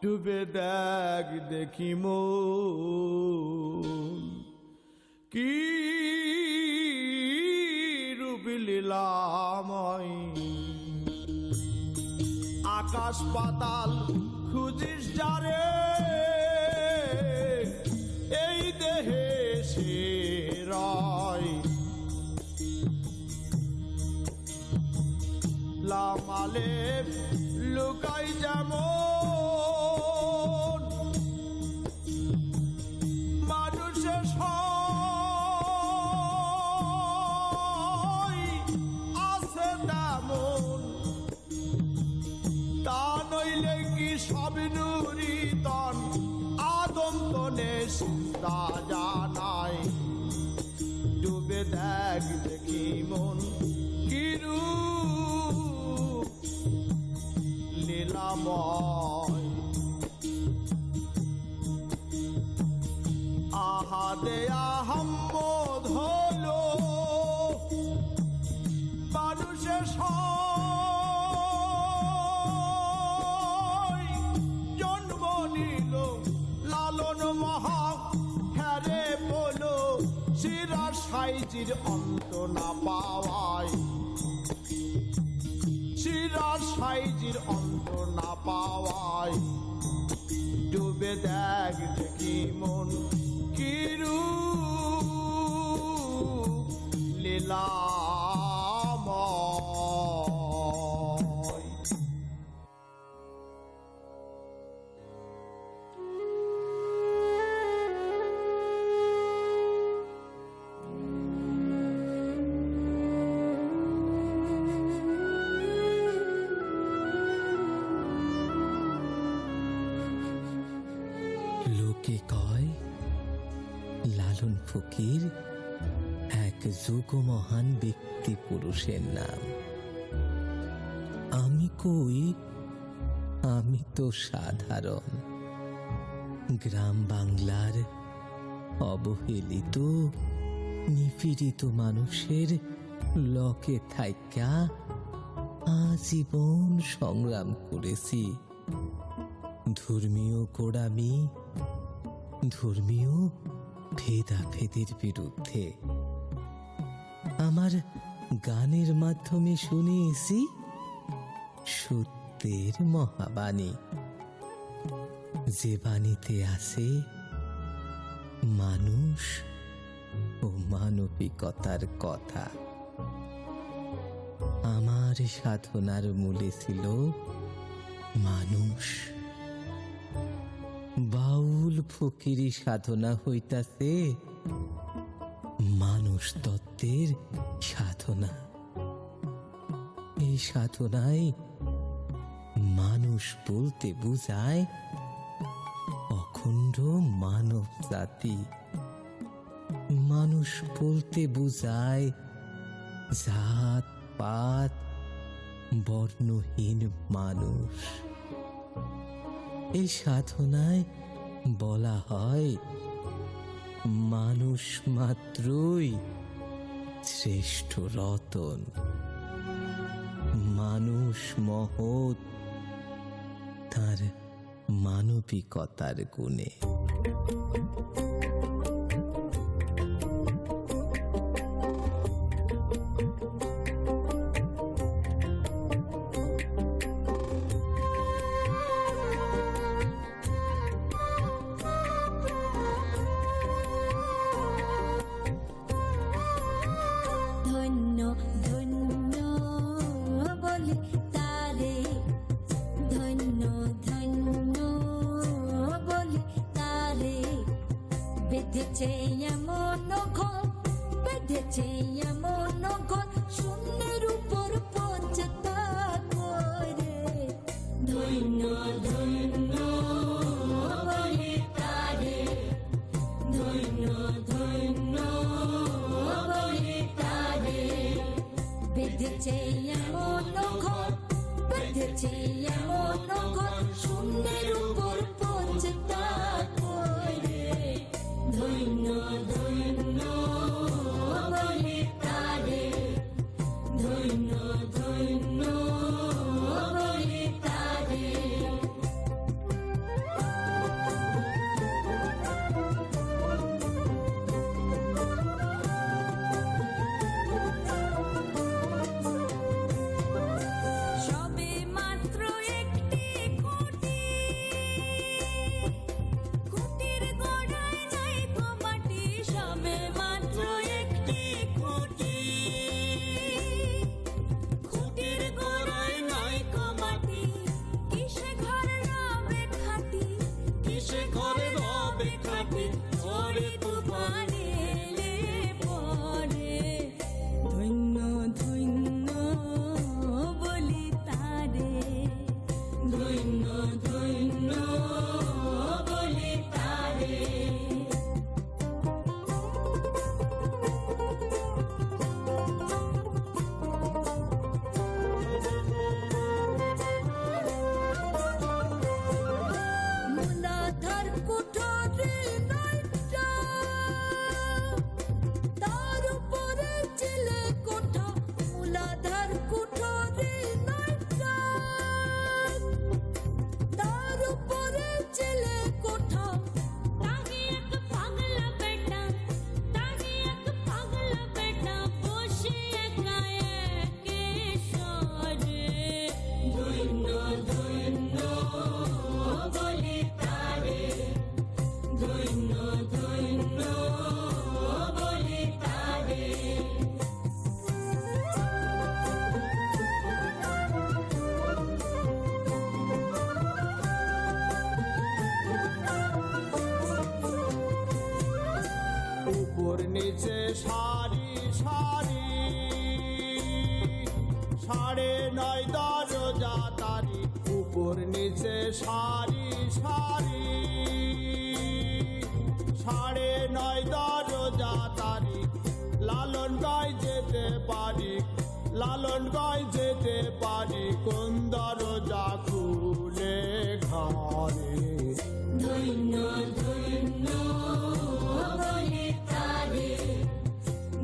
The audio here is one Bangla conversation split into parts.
ডুবে দেখ দেখি মন কি রূপ লীলাময়, আকাশ পাতাল খুঁজিস যারে এই দেহে সে রয়, লামালে লুকাই যেমন মানুষের আছে তেমন, তা নইলে কি সব নুরিতন আদম তনে সিদ্ধা জানায়। ডুবে দেখ দেখি মন কি রূপ লীলাময়, আহাদে আহম্মদ হলো মানুষের জন্ম নিল, লালন মহা হ্যারে বলো সিরাজ সাইজির অন্ত না পাওয়ায়, সিরাজ সাইজির অন্ত না পাওয়ায়। ডুবে দেখ দেখি মন কি রূপ লীলাময়। লোকে কয় লালন ফকির এক যুগ মহান ব্যক্তি পুরুষের নাম। আমি কই আমি তো সাধারণ গ্রাম বাংলার অবহেলিত নিপীড়িত মানুষের লকে থাইকা আজীবন সংগ্রাম করেছি ধর্মীয় গোড়ামি, ধর্মীয় ভেদাভেদের বিরুদ্ধে। আমার গানের মাধ্যমে শুনিয়েছি সত্যের মহাবাণী, যে বাণীতে আছে মানুষ ও মানবিকতার কথা। আমার সাধনার মূলে ছিল মানুষ। বাউল ফকিরি সাধনা হইতাছে মানুষ তত্ত্বের সাধনা। এই সাধনায় মানুষ বলতে বুঝায় অখণ্ড মানব জাতি। মানুষ বলতে বুঝায় জাত পাত বর্ণহীন মানুষ। এই সাধনায় বলা হয় মানুষ মাত্রই শ্রেষ্ঠ রতন, মানুষ মহৎ তার মানবিকতার গুণে। ধন্য নিচে সারি সারি, 9:30 দরজা তারি, উপর নিচে সারি সারি, 9:30 দরজা তারি, লালনগঞ্জ যেতে পারি, লালনগঞ্জ যেতে পারি, কোন দরজা খুলে ঘরে। ধন্য ধন্য বলে তারে,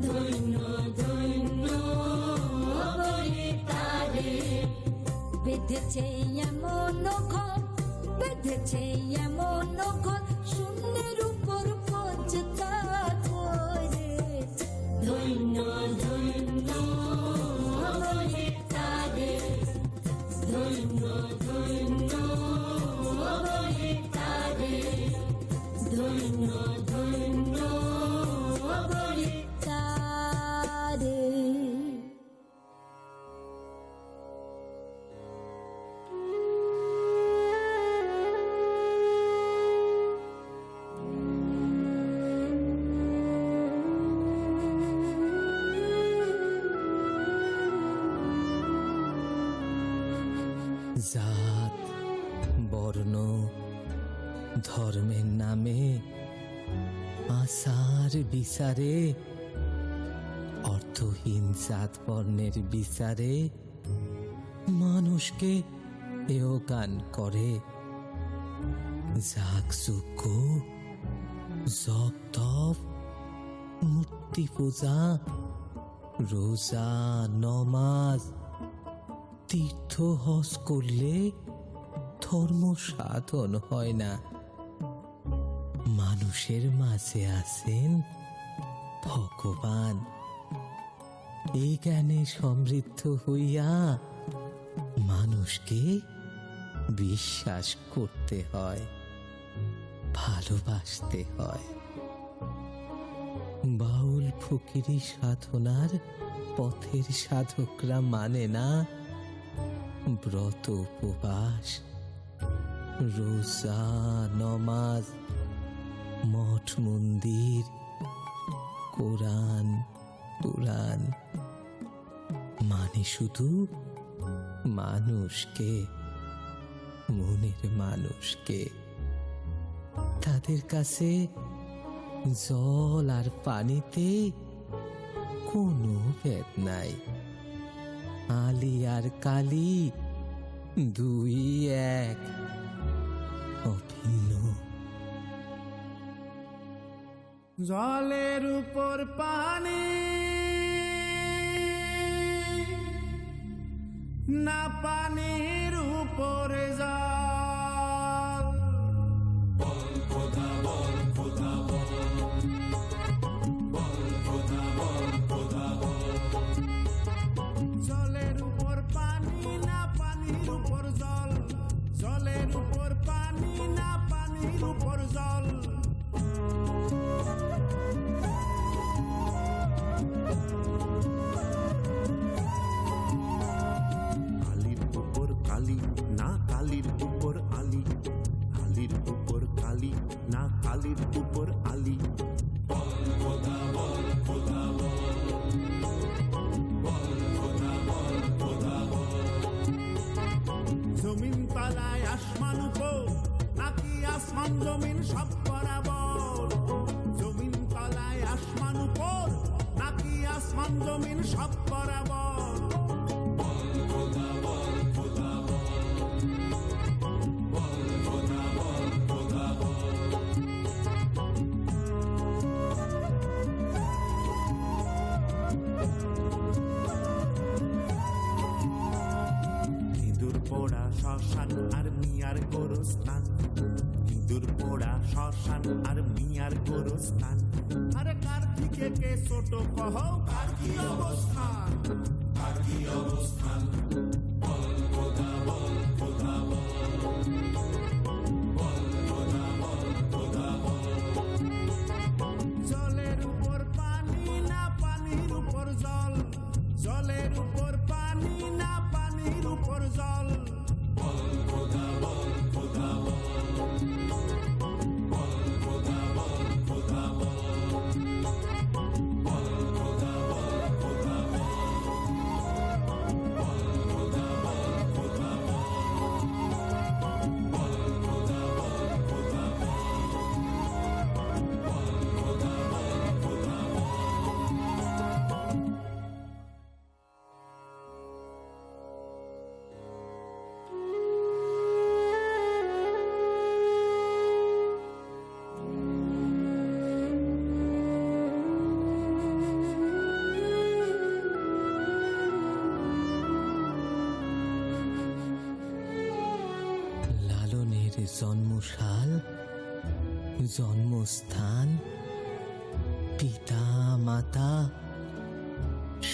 ধন্য ধন্য বলে তারে। বেঁধেছে এমন ঘর, বেঁধেছে এমন ঘর, শূন্যের উপর পচতা ধরে। ধন্য ধন্য বলে তারে, ধন্য ধন্য বলে তারে, ধন্য ধন্য বলে তারে। জাত, বর্ণ, ধর্মের নামে আসার বিচারে, অর্থহীন জাত বর্ণের বিচারে মানুষকে এও গান করে। যাগযজ্ঞ, জপ তপ, মূর্তি পূজা, রোজা, নমাজ, তীর্থ হজ করলে ধর্ম সাধন হয় না। মানুষের মাঝে আছেন ভগবান। এই জ্ঞানে সমৃদ্ধ হইয়া মানুষকে বিশ্বাস করতে হয়, ভালোবাসতে হয়। বাউল ফকিরি সাধনার পথের সাধকরা মানে না ব্রত উপবাস, রোজা, নমাজ, মঠ মন্দির, কোরআন, পুরাণ। মানে শুধু মানুষকে, মনের মানুষকে। তাদের কাছে জল আর পানিতে কোনো ভেদ নাই। আলি আর কালি দুই এক, অভিন্ন। জলের উপর পানি, না পানির উপরে জল। জলের উপর পানি, না পানির উপর জল। জলের উপর পানি, না পানির উপর জল। আলির উপর কালি, না কালির উপর আলি। আলির উপর কালি, না কালির উপর আলি। জমিন তলায় আসমান উপর, নাকি আসমান জমিন সব বরাবর। জমিন তলায় আসমান উপর, নাকি আসমান জমিন সব বরাবর। ইঁদুর পোড়া শ্মশান আর মিয়ার গোরস্থান। ইঁদুর পোড়া শ্মশান আর মিয়ার গোরস্থান। আরে কার থেকে কে ছোট কহ, কার কি অবস্থান, কার কি অবস্থান। জলের উপর পানি, না পানির উপর জল। জলের উপর পানি, না পানির উপর জল। জন্মসাল, জন্মস্থান, পিতা মাতা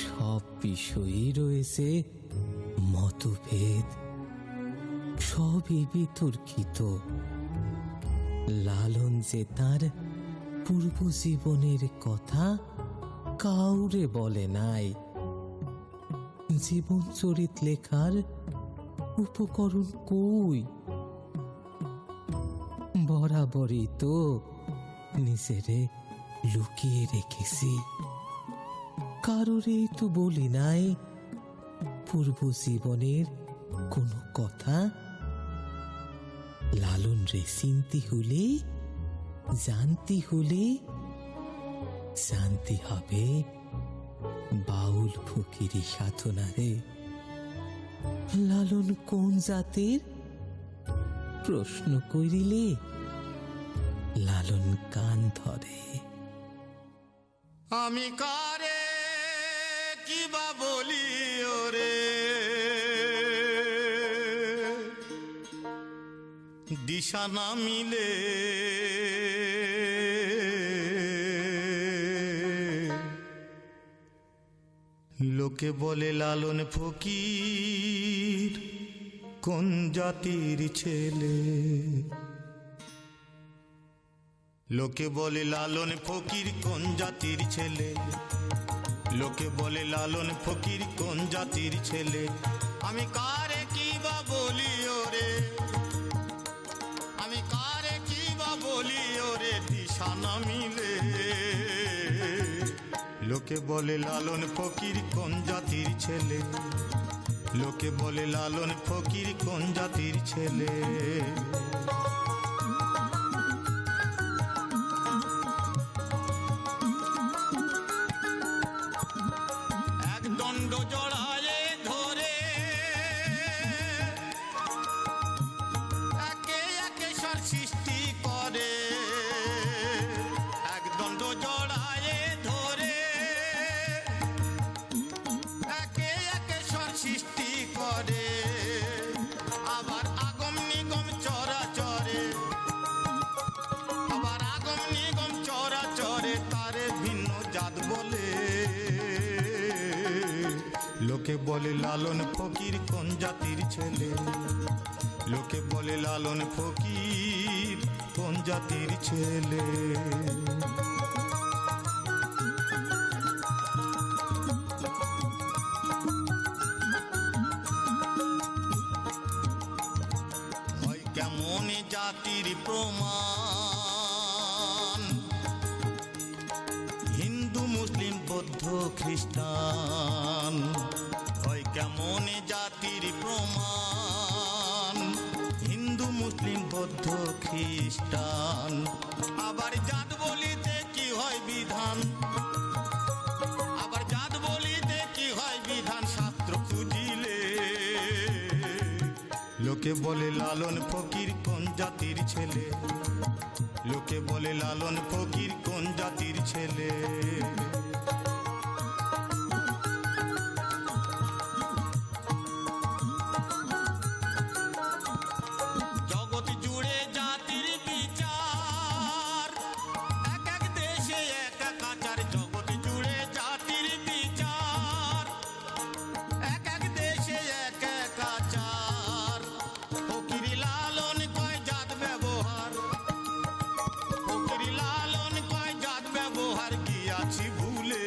সব বিষয়েই রয়েছে মতভেদ, সবই বিতর্কিত। লালন যে তার পূর্ব জীবনের কথা কাউরে বলে নাই, জীবন চরিত লেখার উপকরণ কই? বরাবরই তো নিজেরে লুকিয়ে রেখেছি, কারোরই তো বলি নাই পূর্ব জীবনের কোনো কথা। লালন রে চিনতে হলে, জানতে হলে জানতে হবে বাউল ফকিরি সাধনারে। লালন কোন জাতের প্রশ্ন করিলে লালন কান ধরে। আমি কারে কিবা বলি ওরে, দিশা না মিলে লোকে বলে লালন ফকির কোন জাতির ছেলে। লোকে বলে লালন ফকির কোন জাতির ছেলে, লোকে বলে লালন ফকির কোন জাতির ছেলে। আমি কারে কি বা বলি ওরে, আমি কারে কি বা বলি ওরে, দিশা না মিলে লোকে বলে লালন ফকির কোন জাতির ছেলে, লোকে বলে লালন ফকির কোন জাতির ছেলে। এক দণ্ড জড়ায়ে ধরে একে একে সার সৃষ্টি করে, এক দণ্ড জড়ায়ে ধরে একে একে সার সৃষ্টি করে। আবার আগম নিগম চরাচরে, আবার আগম নিগম চরাচরে তারে ভিন্ন জাত বলে। লোকে বলে লালন ফকির কোন জাতির ছেলে, লোকে বলে লালন ফকির কোন জাতির ছেলে। হয় কেমন জাতির প্রমাণ, হিন্দু মুসলিম বৌদ্ধ খ্রিস্টান। হয় কেমন জাতির প্রমাণ, হিন্দু মুসলিম বৌদ্ধ খ্রিস্টান। আবার জাত বলিতে কি হয় বিধান, আবার জাত বলিতে কি হয় বিধান শাস্ত্র খুঁজিলে। লোকে বলে লালন ফকির কোন জাতির ছেলে, লোকে বলে লালন ফকির কোন জাতির ছেলে। জগৎ জুড়ে জাতির বিচার, এক এক দেশে এক এক আচার। জগৎ জুড়ে জাতির বিচার, এক এক দেশে এক এক আচার। ফকিরি লালন কয় জাত ব্যবহার, ফকিরি লালন কয় জাত ব্যবহার গিয়াছি ভুলে।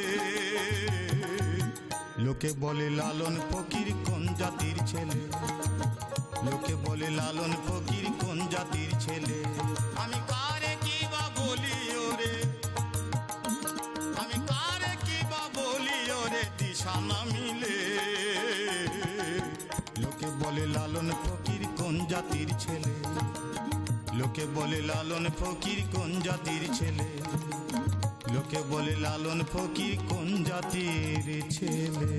লোকে বলে লালন ফকির কোন জাতির ছেলে, লোকে বলে লালন ফকির কোন জাতির ছেলে। আমি কারে কি বা বলি ওরে, আমি কারে কি বা বলি ওরে, দিশা না মিলে। লোকে বলে লালন ফকির কোন জাতির ছেলে, লোকে বলে লালন ফকির কোন জাতির ছেলে, লোকে বলে লালন ফকির কোন জাতির ছেলে।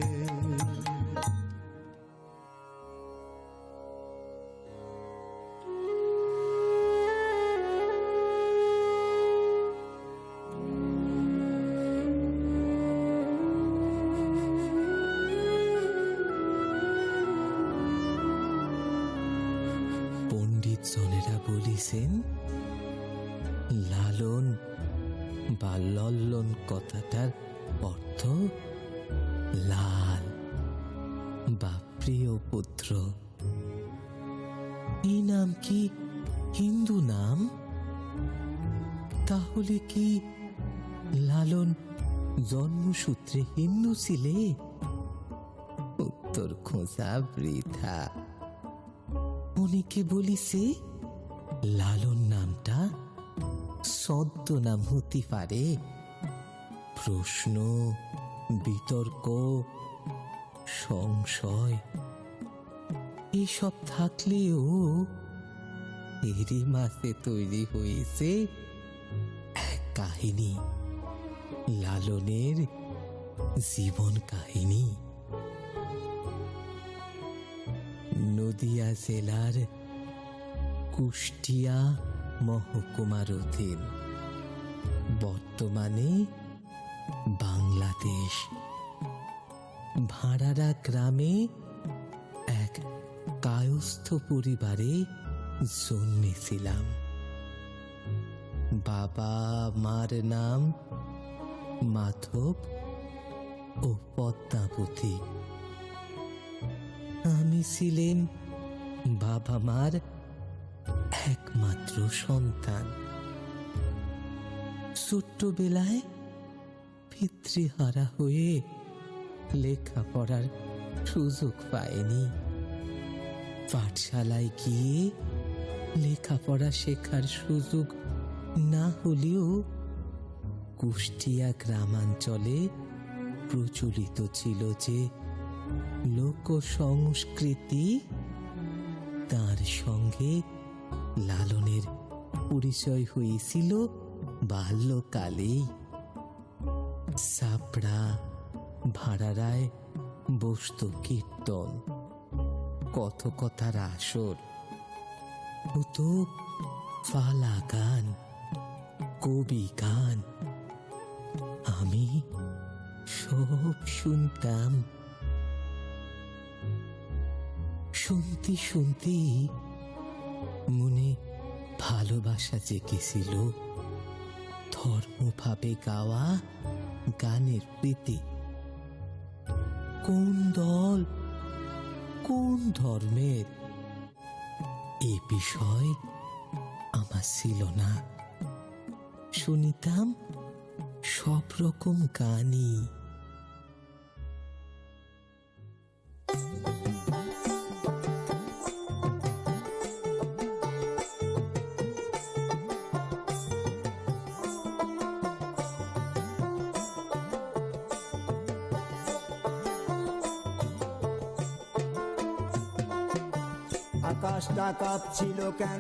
পণ্ডিত জনেরা বলি বুঝিছেন লালন বা লল্লন কথাটার অর্থ লাল বা প্রিয় পুত্র। এই নাম কি হিন্দু নাম? তাহলে কি লালন জন্মসূত্রে হিন্দু ছিলে? উত্তর খোঁজা বৃথা। অনেকে বলিছে লালন নামটা সদ্য নাম হতে পারে। প্রশ্ন, বিতর্ক, সংশয় এসব থাকলেও এরই মাঝে তৈরি হয়েছে এক কাহিনী, লালনের জীবন কাহিনী। নদিয়া জেলার কুষ্টিয়া মহকুমার অধীন, বর্তমানে বাংলাদেশ, ভাড়ারা গ্রামে এক কায়স্থ পরিবারে জন্মেছিলাম। বাবা মার নাম মাধব ও পদ্মাবতী। আমি ছিলেন বাবা মার একমাত্র সন্তান। ছোট্টবেলায় পিতৃহারা হয়ে লেখাপড়ার সুযোগ পায়নি। পাঠশালায় গিয়ে লেখাপড়া শেখার সুযোগ না হলেও কুষ্টিয়া গ্রামাঞ্চলে প্রচলিত ছিল যে লোক সংস্কৃতি, তার সঙ্গে লালনের পরিচয় হয়েছিল বাল্যকালেই। সাপড়া ভাড়ারায় বসত কীর্তন, কথকথার আসর, হতো ফালা গান, কবি গান। আমি সব শুনতাম। শুনতে শুনতে মনে ভালোবাসা জেগেছিল, ধর্মভাবে গাওয়া গানের প্রীতি। কোন দল, কোন ধর্মের, এ বিষয় আমার ছিল না। শুনিতাম সব রকম গানই। আকাশটা কাঁপছিল কেন,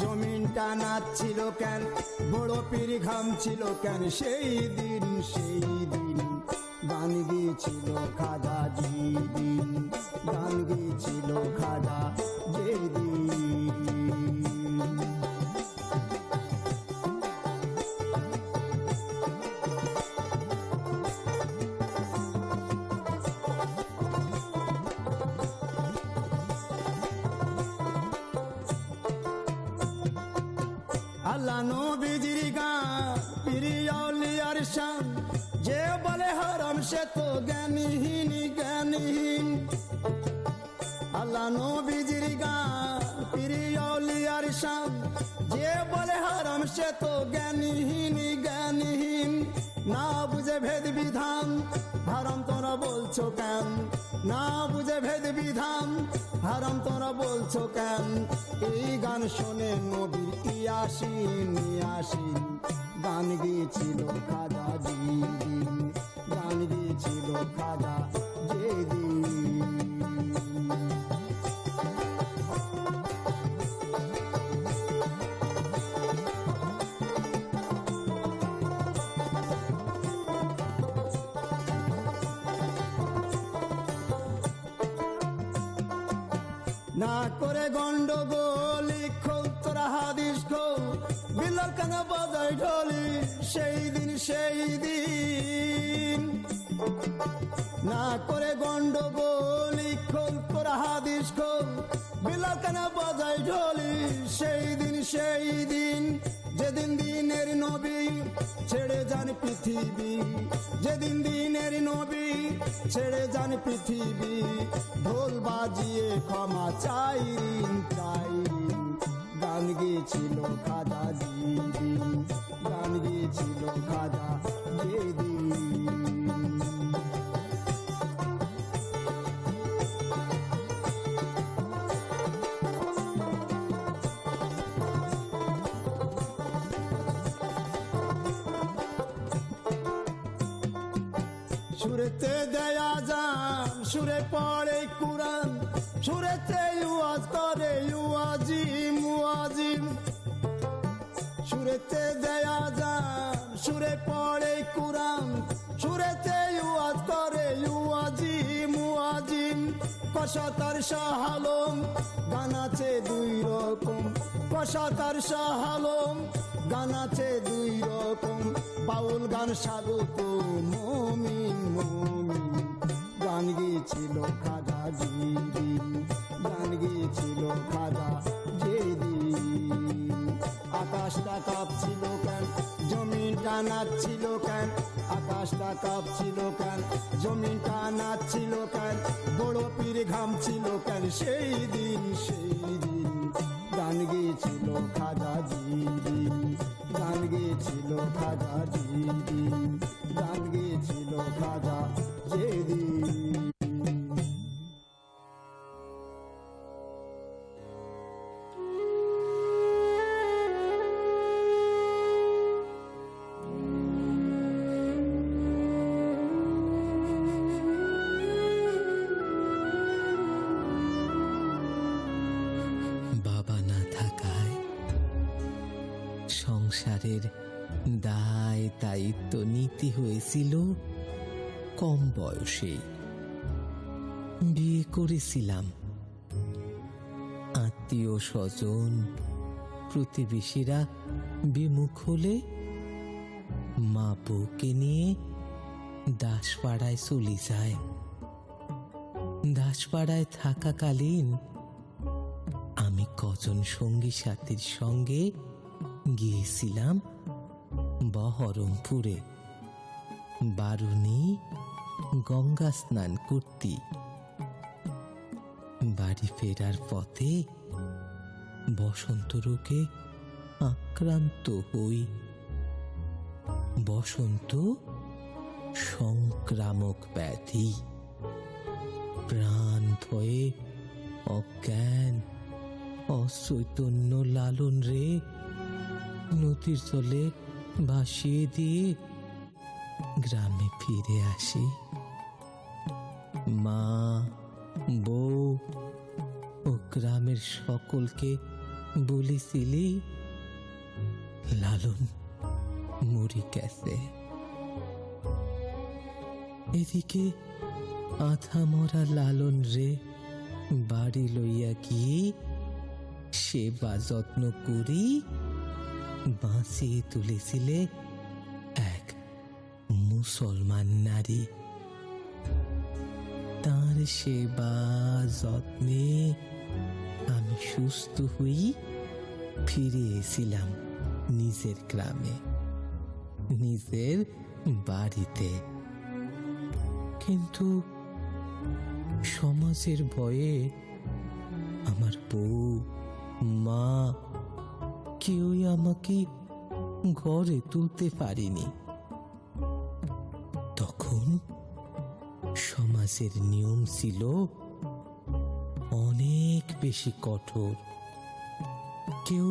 জমিনটা নাচছিল কেন, বড় পীর ঘামছিল কেন, সেই দিন গান গিয়েছিল খাজা যেদিন, গান গিয়েছিল খাজা যেদিন। আল্লাহ নবীজির গান, পীর আউলিয়ার শান, যে বলে হারাম সে তো জ্ঞানহীন জ্ঞানহীন। আল্লাহ নবীজির গান, পীর আউলিয়ার শান, যে বলে হারাম সে তো জ্ঞানহীন জ্ঞানহীন। না বুঝে ভেদ বিধান, হারাম তোরা বলছো কেন, না বুঝে ভেদ বিধান, হারাম তোরা বলছো কেন। এই গান শোনে নবীর ইয়াসিন ইয়াসিন, গান গিয়েছিল খাজা যেদিন, গান গিয়েছিল খাজা যেদিন। না করে গন্ডগোল খোল তোরা হাদিস খোল, বিলাল কেন বাজায় ঢোলি সেই দিন সেই দিন। না করে গন্ডগোল খোল তোরা হাদিস খোল, বিলাল কেন বাজাই ঢোলি সেই দিন যেদিন দিনের নবী ছেড়ে যান পৃথিবী, যেদিন দিনের নবী ছেড়ে যান পৃথিবী, ঢোল বাজিয়ে ক্ষমা চাইরিন চাইরিন, গান গেছিল খাজা যেদিন, গান গেছিল খাজা যেদিন। সুরেতে দেয়া যান সুরে পড়ে কুরআন, সুরেতে ইউয়াজ করে ইউয়াজিম মুয়াজিম, সুরেতে দেয়া যান সুরে পড়ে কুরআন, সুরেতে ইউয়াজ করে ইউয়াজিম মুয়াজিম, কসাতার শাহ আলম গান আছে দুই রকম, কসাতার শাহ আলম গান আছে দুই রকম, বাউল গান স্বাগত মুমিন মুমিন, গান গেছিল খাজা যেদিন, গান গেছিল খাজা যেদিন। আকাশটা কাঁপছিল কেন জমিনটা নাচছিল কেন, আকাশটা কাঁপছিল কেন জমিনটা নাচছিল কেন, বড় পীর ঘামছিল কেন সেই দিন, গান গেছিল খাজা যেদিন, গান গেছিল খাজা যেদিন, গান গেছিল খাজা যেদিন। বাবা না থাকায় সংসারের দায় দায়িত্ব নিতে হয়েছিল কম বয়সে। বিয়ে করেছিলাম, আত্মীয় স্বজন প্রতিবেশীরা বিমুখ হলে মা বউকে নিয়ে দাসপাড়ায় চলে যায়। দাসপাড়ায় থাকাকালীন আমি কজন সঙ্গী সাথীর সঙ্গে গিয়েছিলাম বহরমপুরে বারুণী গঙ্গা স্নান করতে। বাড়ি ফেরার পথে বসন্ত রোগে আক্রান্ত হই। বসন্ত সংক্রামক ব্যাধি। প্রাণ ভয়ে অজ্ঞান অচৈতন্য লালন রে নদীর জলে ভাসিয়ে দিয়ে গ্রামে ফিরে আসি। মা বউ ও গ্রামের সকলকে বলেছিলি লালন মরি গেছে। এদিকে আধা মরা লালন রে বাড়ি লইয়া গিয়ে সেবা যত্ন করি বাঁচিয়ে তুলেছিলে এক মুসলমান নারী। তার সেবা যত্নে আমি সুস্থ হই ফিরে এসেছিলাম নিজের গ্রামে, নিজের বাড়িতে। কিন্তু সমাজের ভয়ে আমার বউ মা কেউই আমাকে ঘরে তুলতে পারেনি। তখন সমাজের নিয়ম ছিল অনেক বেশি কঠোর। কেউ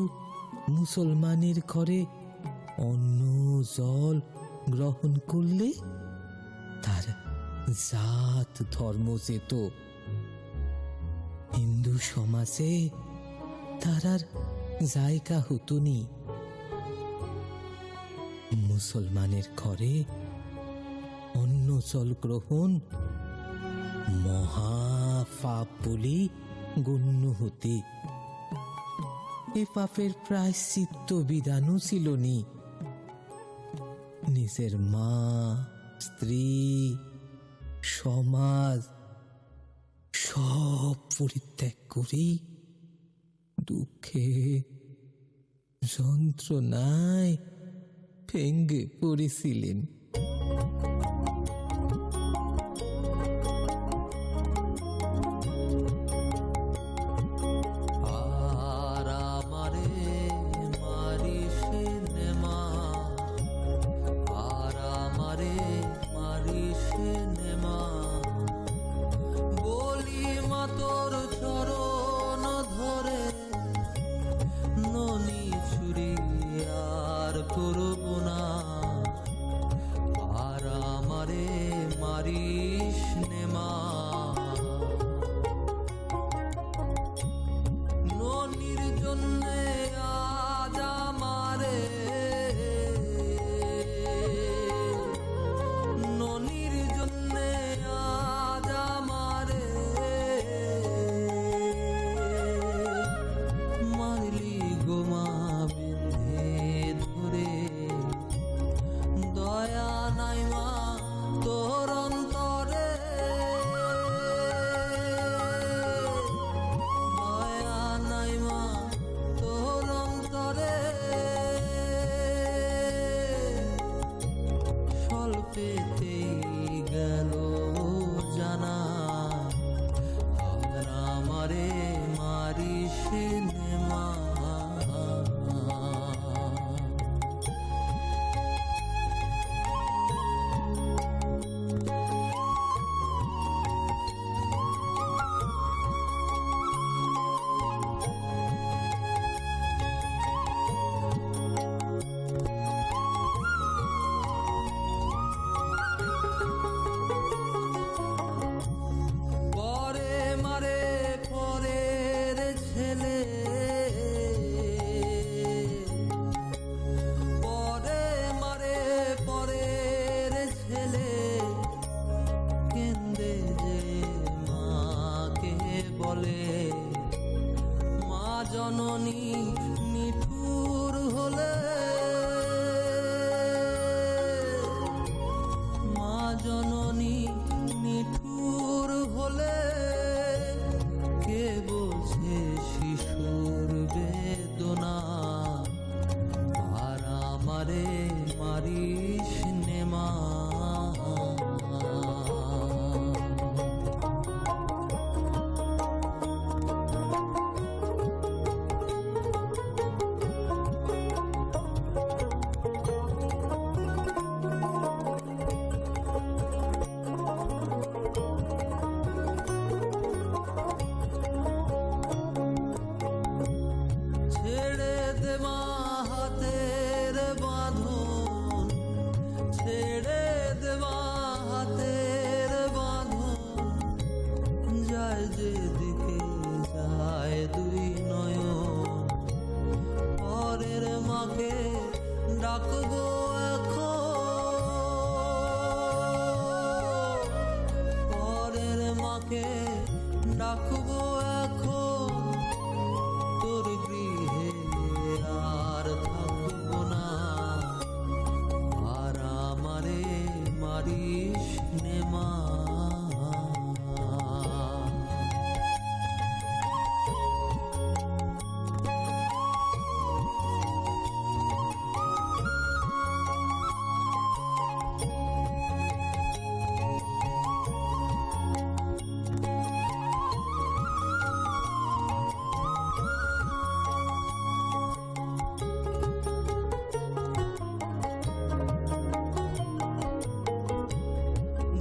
মুসলমানের ঘরে অন্ন জল গ্রহণ করলে তার জাত ধর্ম যেত। হিন্দু সমাজে তার আর জায়গা হতো নি। মুসলমানের ঘরে অন্ন জল গ্রহণ মহা পাপ বলে গণ্য হতে। এ পাপের প্রায়শ্চিত্ত বিধানও ছিল নি। নিজের মা স্ত্রী সমাজ সব পরিত্যাগ করে দুঃখে যন্ত্রণায় ভেঙ্গে পড়েছিলেন। আর আমারে মারিস নে মা, আর আমারে মারিস নে মা, বলি মা তোর চরণ ধরে ননি ছুরি আর করব না, আর আমারে মারিস নে মা। ননির জন্যে আজ আমারে, ননির জন্যে আজ আমারে মারলি গোমা বেঁধে ধরে, দয়া নাই মা তোর অন্তরে, দয়া নাই মা তোর অন্তরে, স্বল্পেতেই গেল জানা, আর আমারে মারিস নে মা। পরে মারে পরের ছেলে, পরে মারে পরের ছেলে, কেন্দে যে মাকে বলে, মা জননী নিঠুর হলে, মা জননী নিঠুর হলে, কে বোঝে শিশুর বেদনা, আর আমারে মারিস নে মা। ছেড়ে দে মা হাতের বাঁধন, ছেড়ে দে মা হাতের বাঁধন, যায় যেদিকে যায় দুই নয়ন, পরের মাকে ডাকবো এখন, পরের মাকে ডাকবো এখন, তোর গৃহে আর থাকবো না, আর আমারে মারিস নে মা।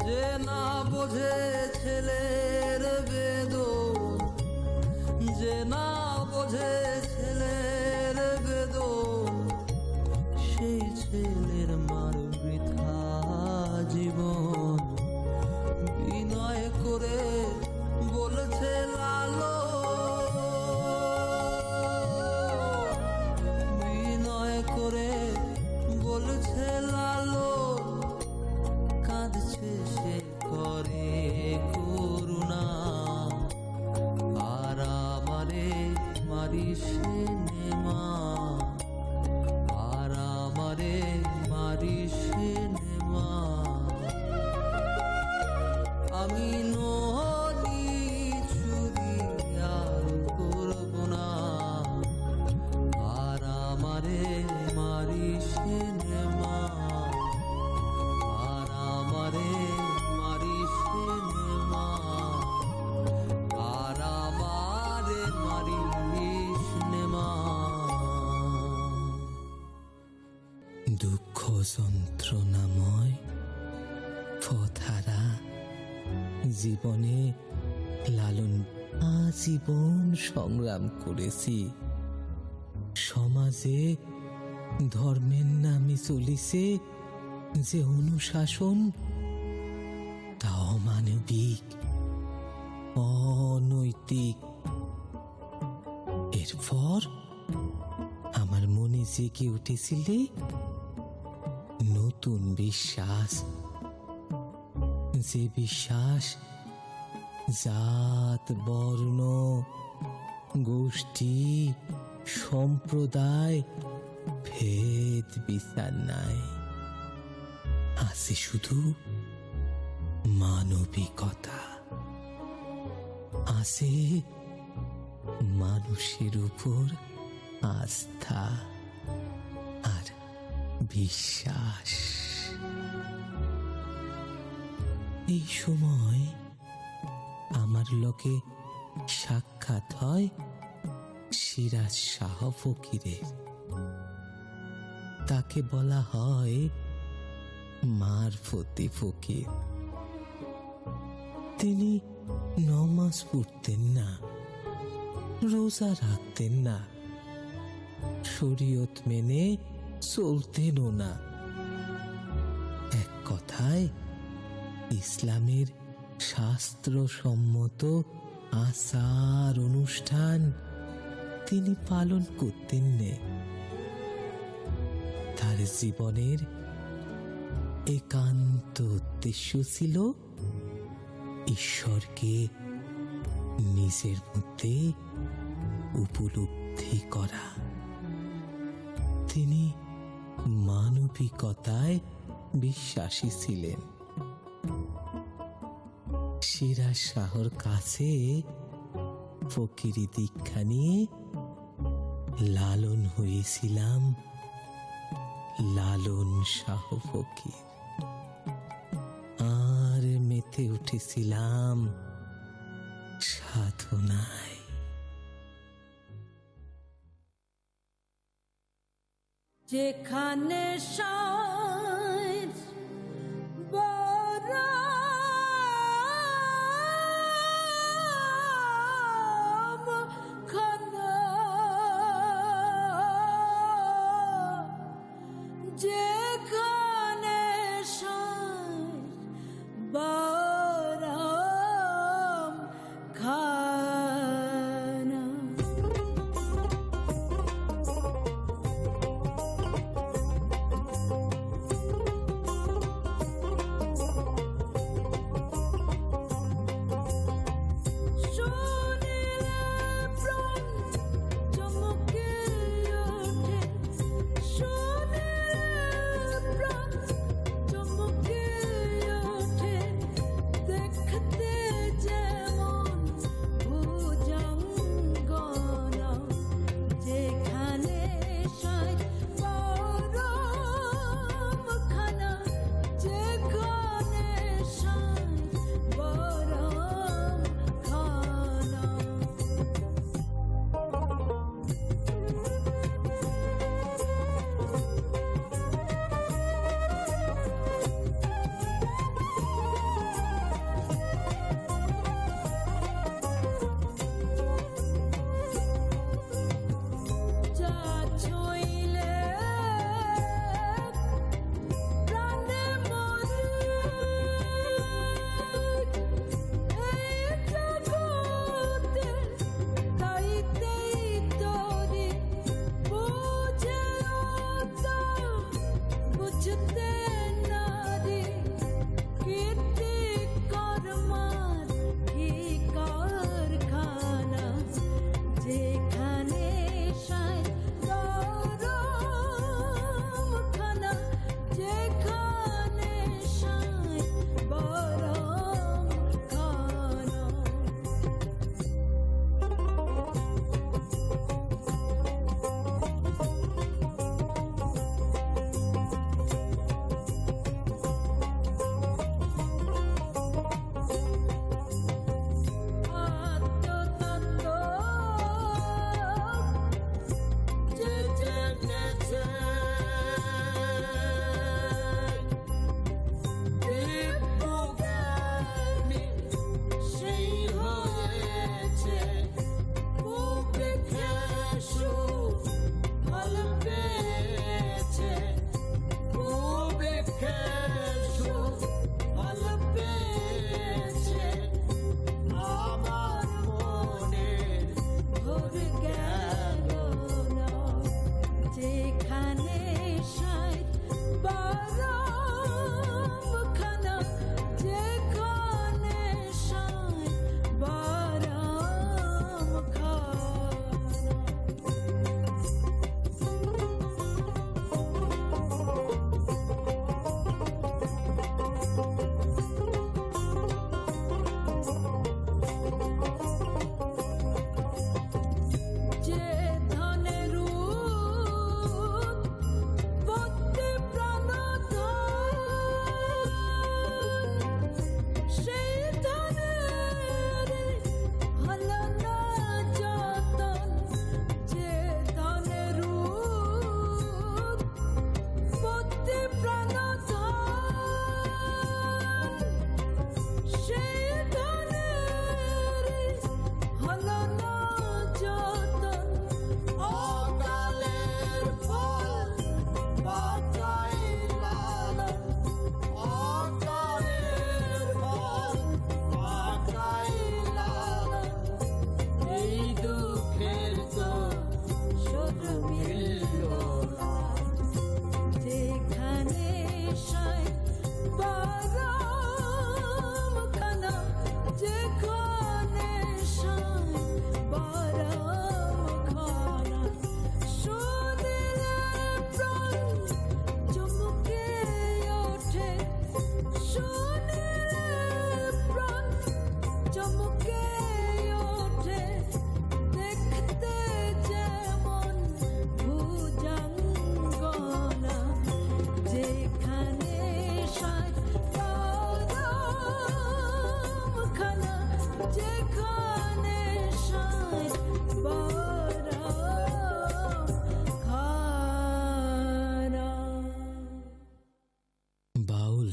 যে না বোঝে ছেলের বেদন, যে না বোঝে ছেলের বেদন, সেই ছেলের মার বৃথা জীবন, বিনয় করে বলছে লালো, বিনয় করে বলছে লালো, কাঁদছে সে করে মারিস নে মা, আর আমারে মারিস নে মা, আর আমারে মারিস নে মা। দুঃখ যন্ত্রণাময় পথহারা জীবনে লালন আজীবন সংগ্রাম করেছি। সমাজে ধর্মের নামে চলিছে যে অনুশাসন, তা অমানবিক, অনৈতিক। এরপর আমার মনে জেগে উঠেছিল নতুন বিশ্বাস, যে বিশ্বাস জাত, বর্ণ, গোষ্ঠী, সম্প্রদায়, ভেদ বিচার নাই, আছে শুধু মানবিকতা, আছে মানুষের উপর আস্থা আর বিশ্বাস। এই সময় আমার লোকে সাক্ষাৎ হয় সিরাজ শাহ ফকিরের। তাকে বলা হয় মারফতি ফকির। তিনি নমাজ পড়তেন না, রোজা রাখতেন না, শরীয়ত মেনে চলতেনও না। এক কথায় ইসলামের শাস্ত্রসম্মত আচার অনুষ্ঠান তিনি পালন করতেন না। তার জীবনের একান্ত উদ্দেশ্য ছিল ঈশ্বরকে নিজের মধ্যে উপলব্ধি করা। তিনি মানবিকতায় বিশ্বাসী ছিলেন। সিরাজ শাহর কাছে ফকিরি দীক্ষা নিয়ে লালন হয়েছিলাম লালন শাহ ফকির। আর মেতে উঠেছিলাম সাধনায়। যেখানে সাজ বরাম খানা, যেখানে সাজ বরাম খানা। শুনিলে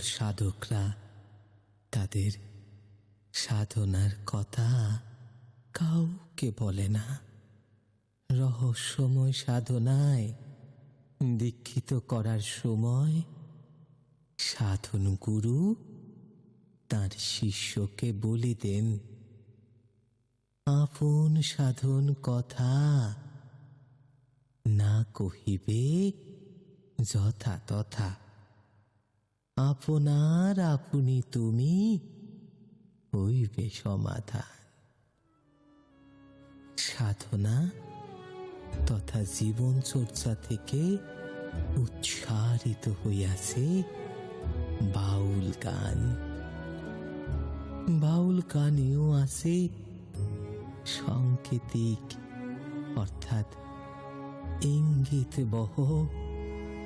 সাধকরা তাদের সাধনার কথা কাউকে বলে না। রহস্যময় সাধনায় দীক্ষিত করার সময় সাধন গুরু তার শিষ্যকে বলে দেন, আপন সাধন কথা না কহিবে যথা তথা, আপনার আপনি তুমি হইবে সমাধান। সাধনা তথা জীবন চর্চা থেকে উচ্চারিত হইয়াছে বাউল গান। বাউল গানেও আছে সাংকেতিক অর্থাৎ ইঙ্গিত বহ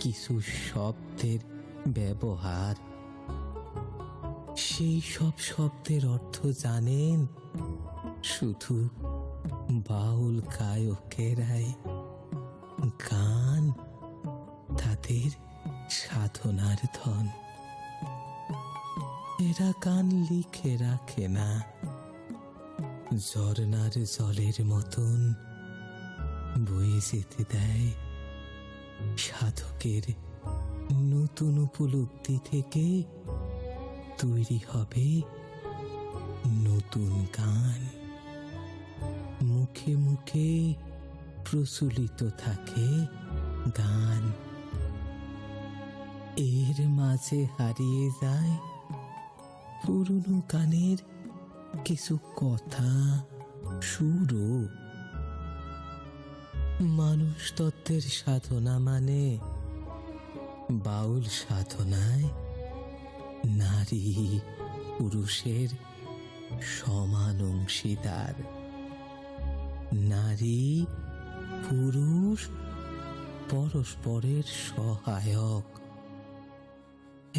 কিছু শব্দের ব্যবহার। সেই সব শব্দের অর্থ জানেন শুধু বাউল গায়কেরাই। গান তাদের সাধনার ধন। এরা গান লিখে রাখে না, ঝর্ণার জলের মতন বয়ে যেতে দেয়। সাধকের নতুন উপলব্ধি থেকে তৈরি হবে নতুন গান। মুখে মুখে প্রচলিত থাকে গান, এর মাঝে হারিয়ে যায় পুরনো গানের কিছু কথা, সুরও। মানুষ তত্ত্বের সাধনা মানে বাউল সাধনায় নারী পুরুষের সমান অংশীদার। নারী পুরুষ পরস্পরের সহায়ক।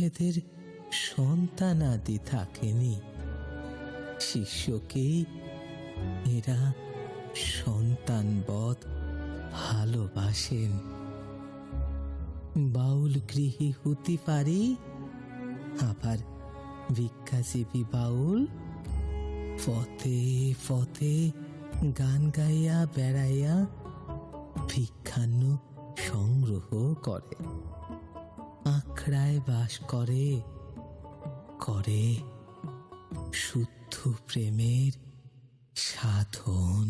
এদের সন্তানাদি থাকেনি, শিষ্যকে এরা সন্তানবৎ ভালোবাসেন। বাউল গৃহী হতে পারি, আবার ভিক্ষাজীবী বাউল পথে পথে গান গাইয়া বেড়াইয়া ভিক্ষান্ন সংগ্রহ করে। আখড়ায় বাস করে, করে শুদ্ধ প্রেমের সাধন।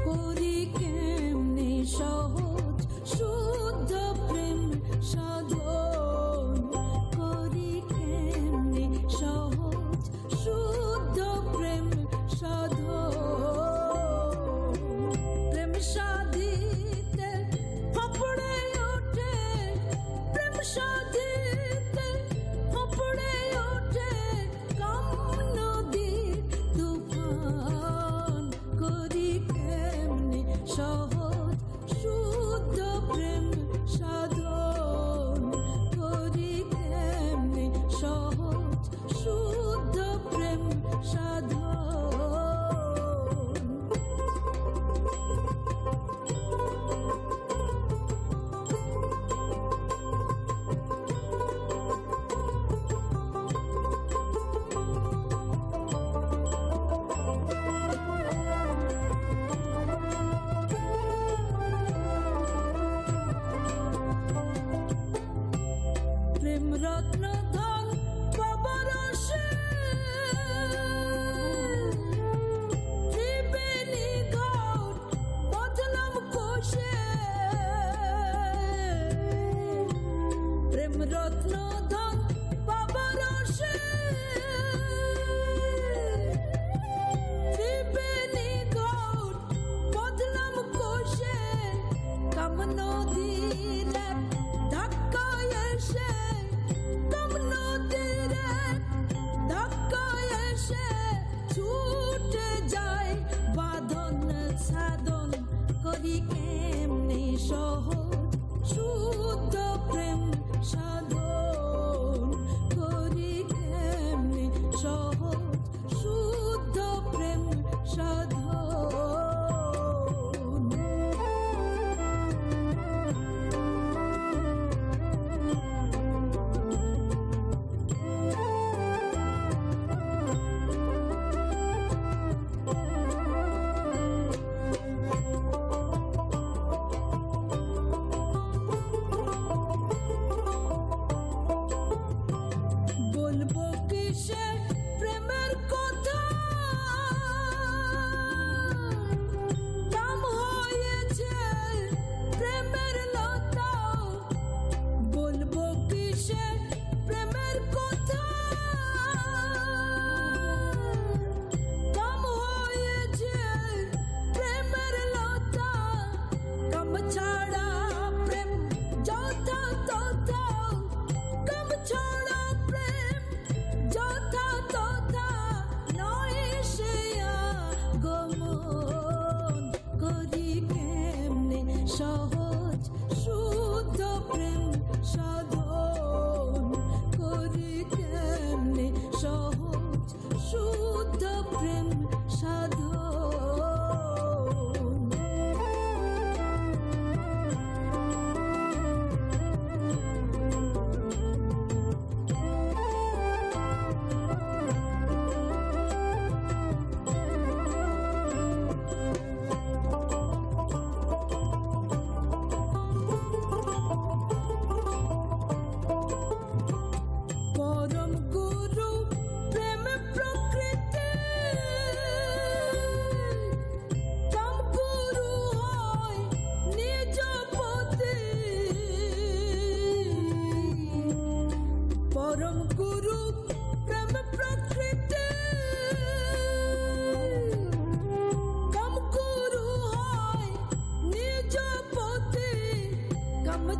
করি কেমনে সহজ শুদ্ধ প্রেম সাধন, করি কেমনে সহজ শুদ্ধ প্রেম সাধন। প্রেম সাধিতে ফপড়ে ওঠে, প্রেম সাধিতে ফপড়ে ওঠে কাম নদীর তুফান। করি কেমনে সহজ শুদ্ধ প্রেম সাধন, করি কেমনে সহজ শুদ্ধ প্রেম সাধন। প্রেম রত্ন ধন পবরসে, ত্রিবেণী ঘাট বদলাম কোষে। প্রেম রত্ন ধন পবরসে, ত্রিবেণী ঘাট বদলাম কোষে। কাম নদীর ধাক্কা এসে কাম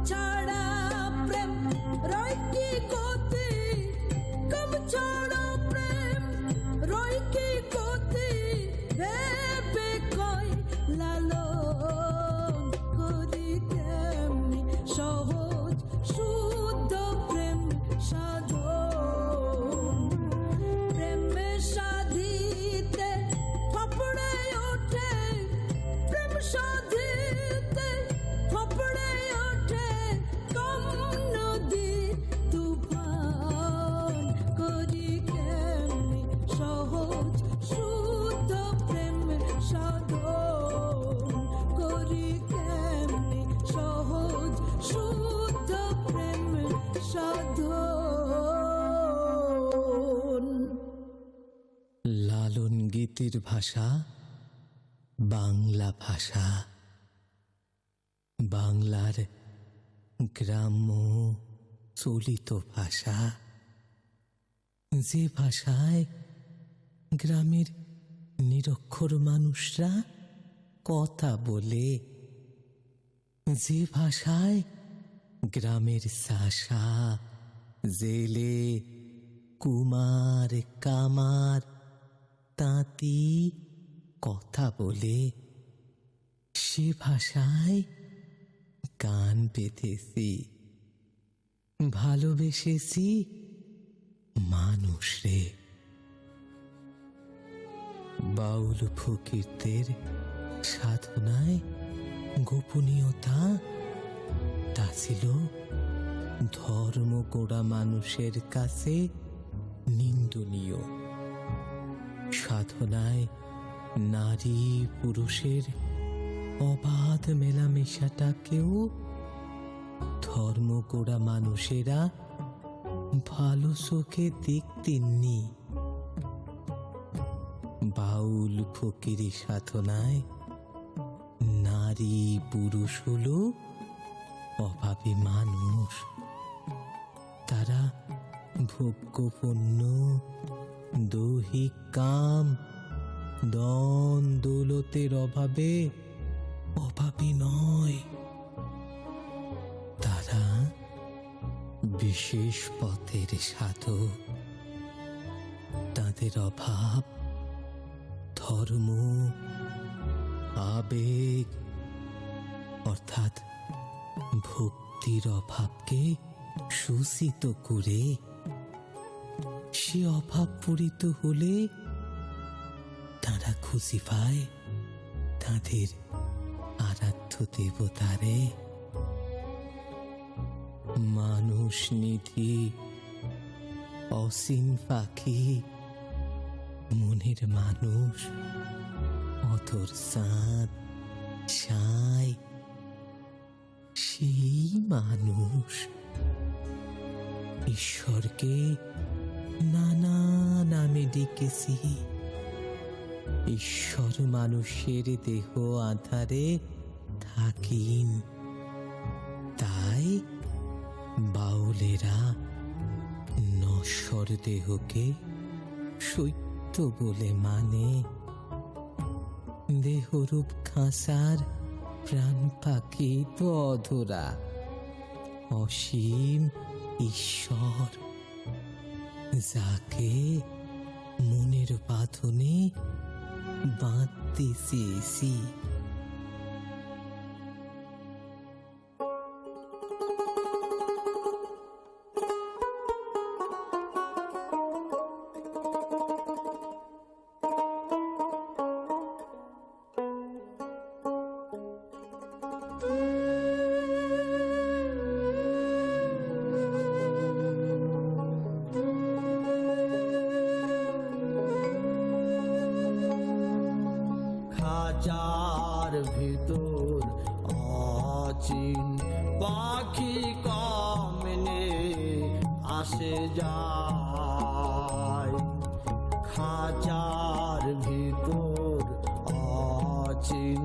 ছাড়া প্রেম রয় কি গতি, কাম ছাড়া প্রেম রয় কি গতি, ভেবে কয় লালন করি কেমনি সহজ শুদ্ধ প্রেম সাধন। প্রেমে সাধিতে ফাপড়ে ওঠে, প্রেম সাধিতে ফাপড়ে ওঠে কম নদী তুফান, করি কেমনি সহজ শুদ্ধ প্রেম সাধন, করি কেমনি সহজ শুদ্ধ প্রেম সাধন। লালন গীতির ভাষা বাংলা ভাষা, বাংলার গ্রাম্য চলিত ভাষা, যে ভাষায় গ্রামের নিরক্ষর মানুষরা কথা বলে, যে ভাষায় গ্রামের চাষা, জেলে, কুমার, কামার, তাঁতি কথা বলে, সে ভাষায় গান বেঁধেছি, ভালোবেসেছি মানুষরে। বাউল ফকিরদের সাধনায় গোপনীয়তা, তা ছিল ধর্ম গোড়া মানুষের কাছে নিন্দনীয়। সাধনায় নারী পুরুষের অবাধ মেলামেশাটাকেও ধর্মগোড়া মানুষেরা ভালো চোখে দেখতেননি। বাউল ফকিরি সাধনায় নারী পুরুষ হলো অভাবী মানুষ, তারা ভোগ্যপণ্য, দৈহিক কাম, দন দৌলতের অভাবে অভাবী নয়, তারা বিশেষ পথের সাধক। তাদের অভাব ধর্ম, আবেগ অর্থাৎ ভক্তির অভাবকে শোষিত করে, সে অভাব পূরিত হলে তারা খুশি পায় তাদের আরাধ্য দেবতারে। মানুষ নিধি, অসীম পাখি, মনের মানুষ, অতর চাঁদ, সাই, সেই মানুষ ঈশ্বরকে নানা নামে ডেকেছি। ঈশ্বর মানুষের দেহ আধারে থাকিন, তাই বাউলেরা নশ্বর দেহকে সত্য বলে মানে। দেহরূপ খাঁচার প্রাণ পাখি তো অধরা, অসীম ঈশ্বর যাকে মনের বাঁধনে বাঁধতে চেয়েছি। খাঁচার ভিতর অচিন পাখি কমনে আসে যায়। খাঁচার ভিতর অচিন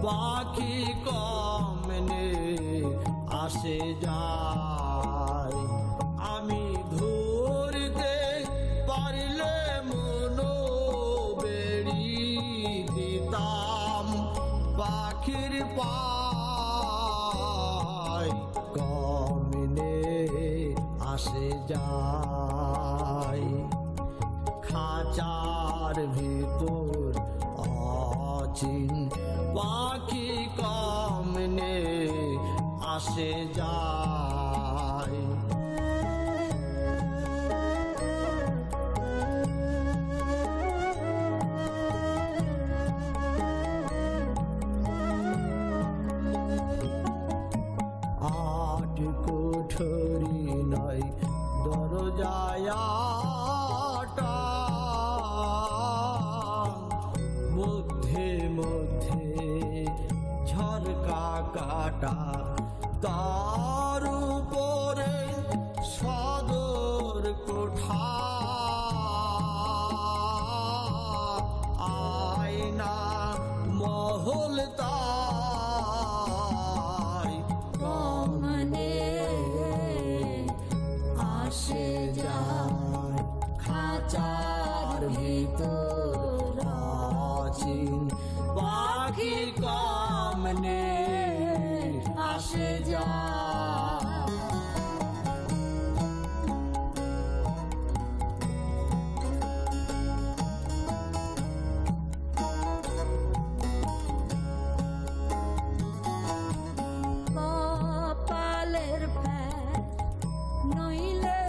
পাখি কমনে আসে যায়। আমি ধরতে পারলে মনো বেড়ি দিতাম পাখির পায়। যায় খাঁচার ভিতর অচিন পাখি কমনে আসে যায় আট কোঠরি নয় দরজায় মধ্যে মধ্যে ঝরকা কাটা তার উপরে সদর কোঠা আয়না মহল তাই কমনে আসে যায় খাঁচার ভিতর আছিন পাখি কমনে আসে যায় কপালের প্যাচ নইলে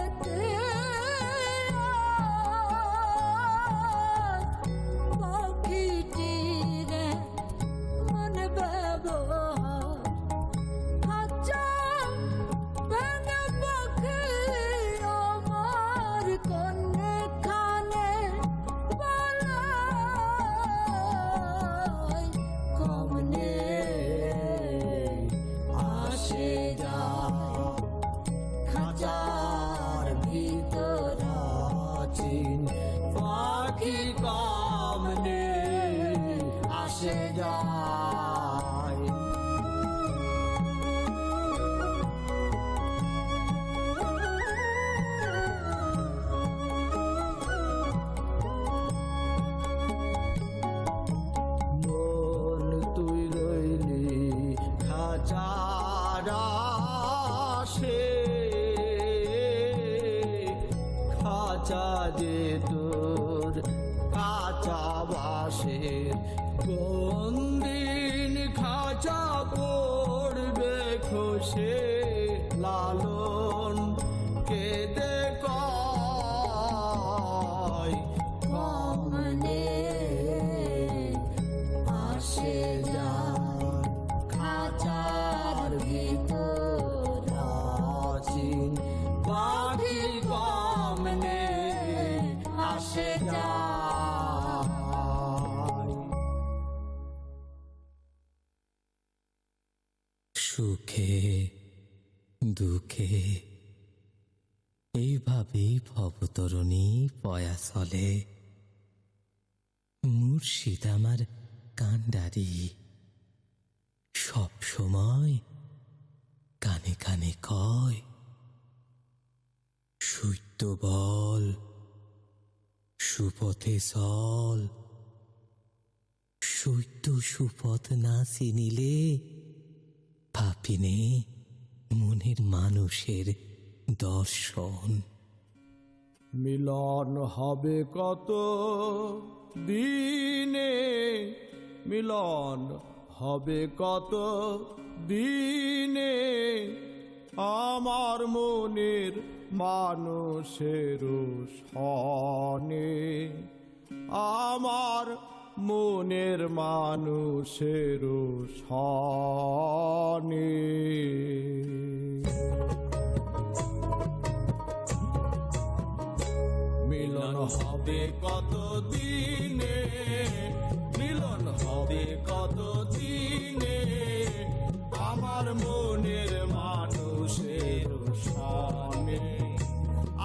পাখিটিরে মন ব্যবহার খাঁচা ভেঙে পাখি আমার কন্যে খানে পালায় কমনে আসে যায় খাঁচার ভিতর আছিন পাখি কমনে আসে যায় মন তুই রইলি খাঁচারা সে খাঁচা যে তোর কাঁচা বাসের কোন দিন খাঁচা পড়বে খসে লালন কেঁদে কয় কমনে আসে যায় খাঁচার ভিতর আছিন পাখি কমনে আসে যায় সুখে দুঃখে এইভাবেই ভবতরণী পয়া চলে মুর্শিদ আমার কান্ডারি সব সময় কানে কানে কয় সত্য বল সুপথে চল সত্য সুপথ না চিনিলে পাপিনে মনের মানুষের দর্শন মিলন হবে কত দিনে মিলন হবে কত দিনে আমার মনের মানুষের সনে আমার মনের মানুষের সনে মিলন হবে কত দিনে মিলন হবে কত দিনে আমার মনের মানুষের সনে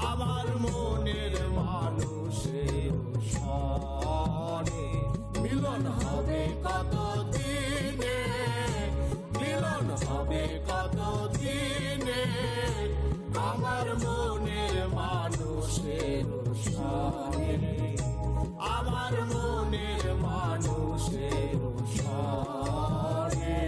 আমার মনের মানুষের সনে মিলন হবে কত দিনে মিলন হবে কত দিনে আমার মনের মানুষের সনে আমার মনের মানুষের সনে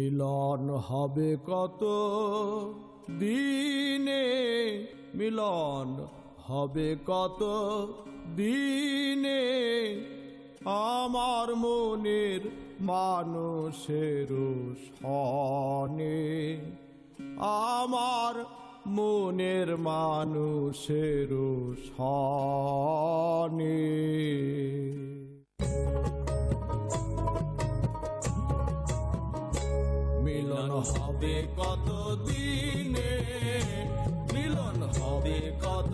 মিলন হবে কত দিনে, মিলন হবে কত দিনে, আমার মনের মানুষের সনে, আমার মনের মানুষের সনে। মিলন হবে কত দিনে, মিলন হবে কত